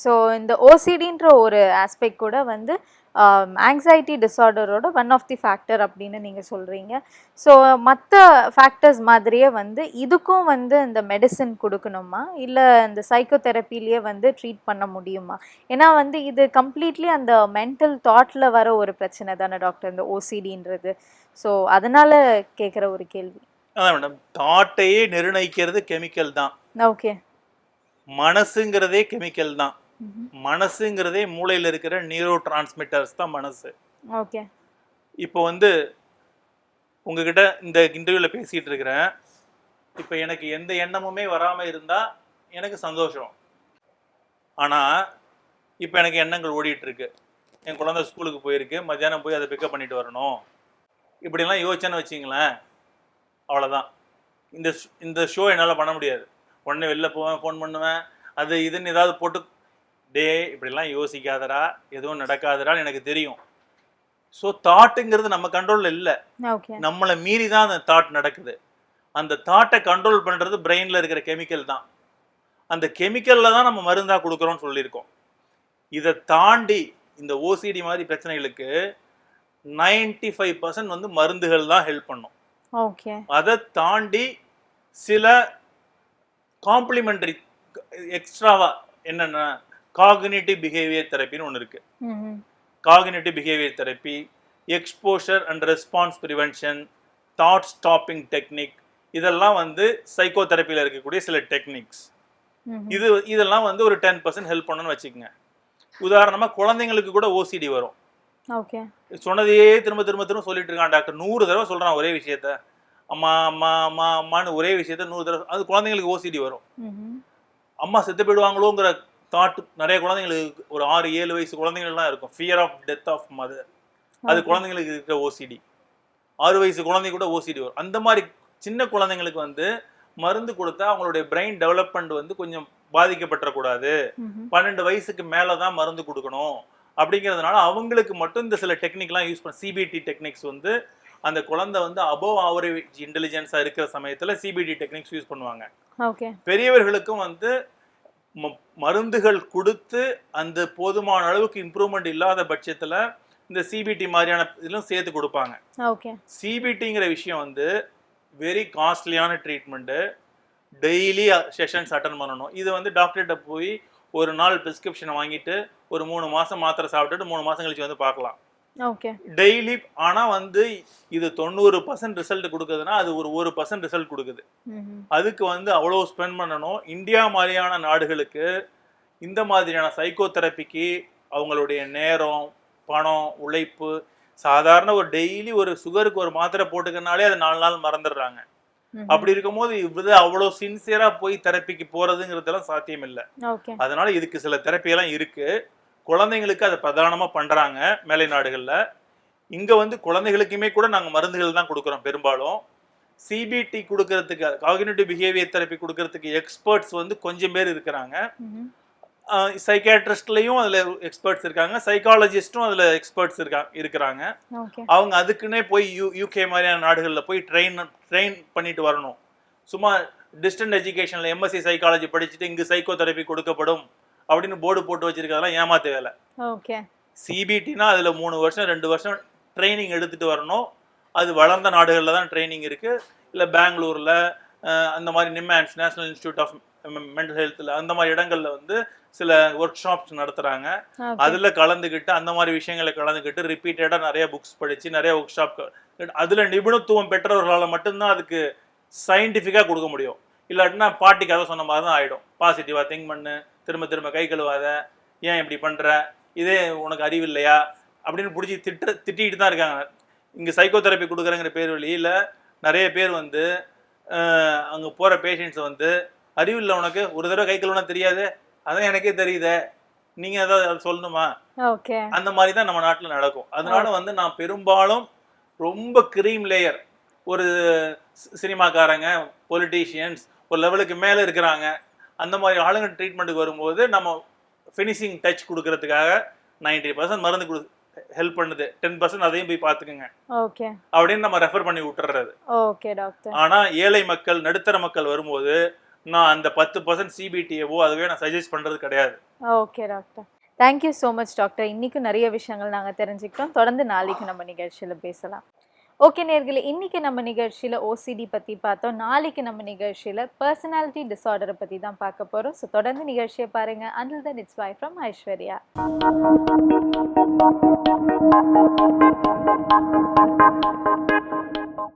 So இந்த ஓசிடின்ற ஒரு aspect கூட வந்து ஆங்ஸைட்டி டிஸார்டரோட ஒன் ஆஃப் தி ஃபேக்டர் அப்படின்னு நீங்கள் சொல்கிறீங்க. ஸோ மற்ற ஃபேக்டர்ஸ் மாதிரியே வந்து இதுக்கும் வந்து இந்த மெடிசன் கொடுக்கணுமா, இல்லை இந்த சைக்கோதெரப்பிலேயே வந்து ட்ரீட் பண்ண முடியுமா? ஏன்னா வந்து இது கம்ப்ளீட்லி அந்த மென்டல் தாட்டில் வர ஒரு பிரச்சனை தானே டாக்டர், இந்த ஓசிடின்றது. ஸோ அதனால் கேட்குற ஒரு கேள்வி. அதான் மேடம், தாட்டையே நிர்ணயிக்கிறது கெமிக்கல் தான். ஓகே. மனசுங்கிறதே கெமிக்கல் தான். மனசுங்கிறதே மூளையில் இருக்கிற நியூரோ டிரான்ஸ்மிட்டர்ஸ் தான் மனசு. ஓகே. இப்போ வந்து உங்ககிட்ட இந்த இன்டர்வியூவில் பேசிகிட்டு இருக்கிறேன். இப்போ எனக்கு எந்த எண்ணமுமே வராமல் இருந்தால் எனக்கு சந்தோஷம். ஆனால் இப்போ எனக்கு எண்ணங்கள் ஓடிட்டுருக்கு. என் குழந்தை ஸ்கூலுக்கு போயிருக்கு, மத்தியானம் போய் அதை பிக்கப் பண்ணிட்டு வரணும், இப்படிலாம் யோசிச்சேன்னு வச்சிங்களேன், அவ்வளோதான். இந்த இந்த ஷோ என்னால் பண்ண முடியாது. உடனே வெளில போவேன், ஃபோன் பண்ணுவேன், அது இதுன்னு ஏதாவது போட்டு டே இப்படிலாம் யோசிக்காதரா, எதுவும் நடக்காதரான்னு எனக்கு தெரியும். ஸோ தாட்டுங்கிறது நம்ம கண்ட்ரோலில் இல்லை, நம்மளை மீறி தான் அந்த தாட் நடக்குது. அந்த தாட்டை கண்ட்ரோல் பண்ணுறது பிரெயினில் இருக்கிற கெமிக்கல் தான். அந்த கெமிக்கலில் தான் நம்ம மருந்தாக கொடுக்குறோம்னு சொல்லியிருக்கோம். இதை தாண்டி இந்த ஓசிடி மாதிரி பிரச்சனைகளுக்கு 95% வந்து மருந்துகள் தான் ஹெல்ப் பண்ணும். அதை தாண்டி சில காம்ப்ளிமெண்டரி எக்ஸ்ட்ராவா என்னென்ன காக்னிட்டிவ் பிஹேவியர் தெரப்பின்னு ஒன்று இருக்கு. Cognitive behaviour therapy, exposure and response prevention, thought stopping technique, இதெல்லாம் வந்து சைக்கோ தெரப்பியில் இருக்கக்கூடிய சில டெக்னிக்ஸ். இதெல்லாம் வந்து ஒரு 10% ஹெல்ப் பண்ணணும்னு வச்சுக்கோங்க. உதாரணமாக குழந்தைங்களுக்கு கூட ஓசிடி வரும். சொன்னதையே திரும்ப திரும்ப திரும்ப சொல்லிட்டு இருக்கான் டாக்டர், 100 தடவை சொல்றான் ஒரே விஷயத்த, அம்மா அம்மா அம்மா அம்மான்னு ஒரே விஷயத்த 100 தடவை. அது குழந்தைங்களுக்கு ஓசிடி வரும். அம்மா செத்து போயிடுவாங்களோங்கிற தாட் நிறைய குழந்தைங்களுக்கு, ஒரு 6-7 வயசு குழந்தைங்கள்லாம் இருக்கும், fear of death of mother. அது குழந்தைங்களுக்கு இருக்கிற ஓசிடி. 6 வயசு குழந்தை கூட ஓசிடி வரும். அந்த மாதிரி சின்ன குழந்தைங்களுக்கு வந்து மருந்து கொடுத்தா அவங்களுடைய பிரெயின் டெவலப்மெண்ட் வந்து கொஞ்சம் பாதிக்கப்பட்டுறக்கூடாது, 12 வயசுக்கு மேலே தான் மருந்து கொடுக்கணும் அப்படிங்கிறதுனால அவங்களுக்கு மட்டும் இந்த சில டெக்னிக்லாம் யூஸ் பண்ண, சிபிடி டெக்னிக்ஸ் வந்து அந்த குழந்தை வந்து அபவ் ஆவரேஜ் இன்டெலிஜென்ஸாக இருக்கிற சமயத்தில் சிபிடி டெக்னிக்ஸ் யூஸ் பண்ணுவாங்க. பெரியவர்களுக்கும் வந்து மருந்துகள் கொடுத்து அந்த போதுமான அளவுக்கு இம்ப்ரூவ்மெண்ட் இல்லாத பட்சத்தில் இந்த சிபிடி மாதிரியான இதெல்லாம் சேர்த்து கொடுப்பாங்க. சிபிடிங்கிற விஷயம் வந்து வெரி காஸ்ட்லியான ட்ரீட்மெண்ட்டு. டெய்லி செஷன்ஸ் அட்டன் பண்ணணும். இது வந்து டாக்டர்கிட்ட போய் ஒரு நாள் ப்ரிஸ்கிரிப்ஷனை வாங்கிட்டு ஒரு 3 மாதம் மாத்திரை சாப்பிட்டுட்டு 3 மாதம் கழிச்சு வந்து பார்க்கலாம் டெய்லி. ஆனால் வந்து இது 90% ரிசல்ட் கொடுக்குதுன்னா அது ஒரு 1% ரிசல்ட் கொடுக்குது. அதுக்கு வந்து அவ்வளோ ஸ்பெண்ட் பண்ணணும். இந்தியா மாதிரியான நாடுகளுக்கு இந்த மாதிரியான சைக்கோ தெரப்பிக்கு அவங்களுடைய நேரம், பணம், உழைப்பு, சாதாரண ஒரு டெய்லி ஒரு சுகருக்கு ஒரு மாத்திரை போட்டுக்கிறனாலே அது 4 நாள் மறந்துடுறாங்க. அப்படி இருக்கும் போது இது அவ்வளோ சின்சியரா போய் தெரப்பிக்கு போறதுங்கிறதெல்லாம் சாத்தியம் இல்லை. அதனால இதுக்கு சில தெரப்பி எல்லாம் இருக்கு. குழந்தைங்களுக்கு அதை பிரதானமா பண்றாங்க மேலை நாடுகள்ல. இங்க வந்து குழந்தைகளுக்குமே கூட நாங்க மருந்துகள் தான் கொடுக்குறோம் பெரும்பாலும். சிபிடி கொடுக்கறதுக்கு, காக்னிட்டிவ் பிஹேவியர் தெரப்பி கொடுக்கறதுக்கு எக்ஸ்பர்ட்ஸ் வந்து கொஞ்சம் பேர் இருக்கிறாங்க. சைக்கியாட்ரிஸ்ட்லயும் அதுல எக்ஸ்பர்ட்ஸ் இருக்காங்க, சைக்காலஜிஸ்டும் அதுல எக்ஸ்பர்ட்ஸ் இருக்கிறாங்க. அவங்க அதுக்குன்னே போய் யூகே மாதிரியான நாடுகளில் போய் ட்ரெயின் பண்ணிட்டு வரணும். சும்மா டிஸ்டன்ட் எஜுகேஷன்ல எம்எஸ்சி சைக்காலஜி படிச்சுட்டு இங்கு சைக்கோ தெரப்பி கொடுக்கப்படும் அப்படின்னு போர்டு போட்டு வச்சிருக்கிறதெல்லாம் ஏமாத்த வேலை. சிபிடினா அதுல 3 வருஷம் 2 வருஷம் ட்ரைனிங் எடுத்துட்டு வரணும். அது வளர்ந்த நாடுகளில் தான் ட்ரைனிங் இருக்கு. இல்லை பெங்களூர்ல அந்த மாதிரி NIMHANS national institute of mental ஹெல்த்ல அந்த மாதிரி இடங்கள்ல வந்து சில ஒர்க் ஷாப்ஸ் நடத்துறாங்க. அதுல கலந்துக்கிட்டு அந்த மாதிரி விஷயங்களை கலந்துக்கிட்டு ரிப்பீட்டடா நிறைய புக்ஸ் படிச்சு நிறைய ஒர்க் ஷாப், அதுல நிபுணத்துவம் பெற்றவர்களால் மட்டும்தான் அதுக்கு சயின்டிஃபிக்கா கொடுக்க முடியும். இல்லாட்டினா பாட்டி கதை சொன்ன மாதிரி தான் ஆயிடும். பாசிட்டிவா திங்க் பண்ணு, திரும்ப திரும்ப கை கழுவாத, ஏன் இப்படி பண்ற, இதே உனக்கு அறிவு இல்லையா அப்படின்னு பிடிச்சி திட்டிட்டு தான் இருக்காங்க. இங்க சைக்கோ தெரப்பி கொடுக்குறங்கிற பேர் வழியில நிறைய பேர் வந்து அங்க போற பேஷண்ட்ஸ் வந்து, அறிவு இல்லை உனக்கு, ஒரு தடவை கை கழுவுனா தெரியாது, அதான் எனக்கே தெரியுதே, நீங்க ஏதாவது சொல்லணுமா, அந்த மாதிரி தான் நம்ம நாட்டில் நடக்கும். அதனால வந்து நான் பெரும்பாலும் ரொம்ப கிரீம் லேயர், ஒரு சினிமாக்காரங்க, பொலிட்டீஷியன்ஸ் ஒரு லெவலுக்கு மேலே இருக்கிறாங்க, அந்த மாதிரி ஆளுங்க ட்ரீட்மெண்ட்டுக்கு வரும்போது நம்ம ஃபினிஷிங் டச் கொடுக்கறதுக்காக 90% மருந்து ஹெல்ப் பண்ணுது, 10% அதையும் போய் பார்த்துக்குங்க அப்படின்னு நம்ம ரெஃபர் பண்ணி விட்டுறது. ஆனா ஏழை மக்கள், நடுத்தர மக்கள் வரும்போது நான் அந்த 10% சிபிடிஏவோ அதுவே நான் சஜஸ்ட் பண்றது கிடையாது. Okay doctor. Thank you so much doctor. இன்னைக்கும் நிறைய விஷயங்கள் நாங்கள் தெரிஞ்சுக்கிட்டோம். தொடர்ந்து நாளைக்கு நம்ம நிகழ்ச்சியில் பேசலாம். ஓகே நேர்களே, இன்னைக்கு நம்ம நிகழ்ச்சியில் ஓசிடி பற்றி பார்த்தோம். நாளைக்கு நம்ம நிகழ்ச்சியில் பர்சனாலிட்டி டிஸார்டரை பற்றி தான் பார்க்க போகிறோம். ஸோ தொடர்ந்து நிகழ்ச்சியை பாருங்கள். Until then it's by from Aishwarya.